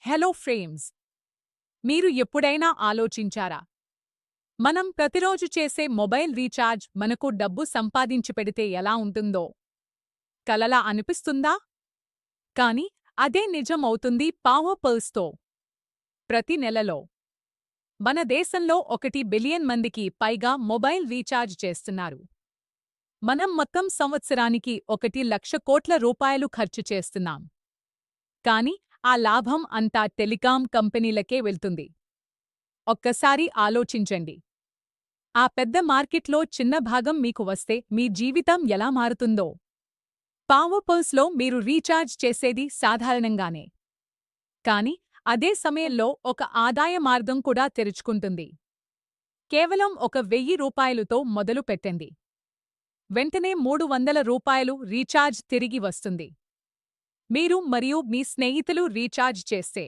Hello frames. మీరు ఎప్పుడైనా ఆలోచించారా? మనం ప్రతిరోజు చేసే మొబైల్ రీఛార్జ్ మనకు డబ్బు సంపాదించి పెడితే ఎలా ఉంటుందో? కలలా అనిపిస్తుందా? కానీ అదే నిజం అవుతుంది పవర్ పర్స్తో. ప్రతి నెలలో మన దేశంలో 1 బిలియన్ మందికి పైగా మొబైల్ రీఛార్జ్ చేస్తున్నారు. మనం మొత్తం సంవత్సరానికి 1 లక్ష కోట్ల రూపాయలు ఖర్చు చేస్తున్నాం. కానీ ఆ లాభం అంతా టెలికాం కంపెనీలకే వెళ్తుంది. ఒక్కసారి ఆలోచించండి. ఆ పెద్ద మార్కెట్లో చిన్న భాగం మీకు వస్తే మీ జీవితం ఎలా మారుతుందో? పవర్ పర్స్లో మీరు రీఛార్జ్ చేసేది సాధారణంగానే. కానీ అదే సమయంలో ఒక ఆదాయ మార్గం కూడా తెరుచుకుంటుంది. కేవలం 1,000 రూపాయలుతో మొదలు పెట్టండి. వెంటనే 300 రూపాయలు రీఛార్జ్ తిరిగి వస్తుంది. మీరు మరియు మీ స్నేహితులు రీఛార్జ్ చేస్తే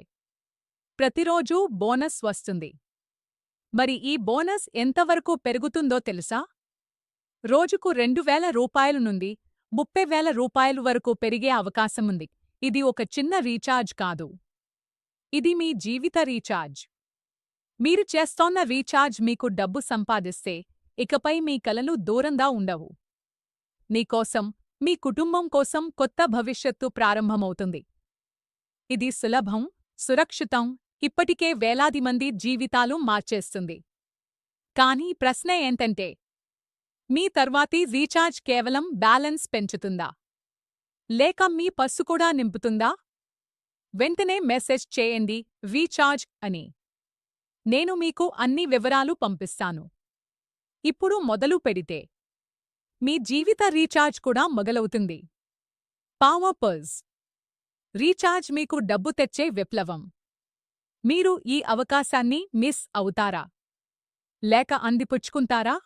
ప్రతిరోజూ బోనస్ వస్తుంది. మరి ఈ బోనస్ ఎంతవరకు పెరుగుతుందో తెలుసా? రోజుకు 2,000 రూపాయలు నుండి 30,000 రూపాయలు వరకు పెరిగే అవకాశముంది. ఇది ఒక చిన్న రీఛార్జ్ కాదు. ఇది మీ జీవిత రీఛార్జ్. మీరు చేస్తోన్న రీఛార్జ్ మీకు డబ్బు సంపాదిస్తే ఇకపై మీ కలలు దూరంగా ఉండవు. మీకోసం, మీ కుటుంబం కోసం కొత్త భవిష్యత్తు ప్రారంభమవుతుంది. ఇది సులభం, సురక్షితం, ఇప్పటికే వేలాది మంది జీవితాలు మార్చేస్తుంది. కానీ ప్రశ్న ఏంటంటే, మీ తర్వాతి రీఛార్జ్ కేవలం బ్యాలెన్స్ పెంచుతుందా? లేక మీ పర్సు కూడా నింపుతుందా? వెంటనే మెసేజ్ చేయండి రీఛార్జ్ అని. నేను మీకు అన్ని వివరాలు పంపిస్తాను. ఇప్పుడు మొదలు పెడితే మీ జీవిత రీఛార్జ్ కూడా మొదలవుతుంది. పవర్ పర్స్ రీఛార్జ్ మీకు డబ్బు తెచ్చే విప్లవం. మీరు ఈ అవకాశాన్ని మిస్ అవుతారా? లేక అందిపుచ్చుకుంటారా?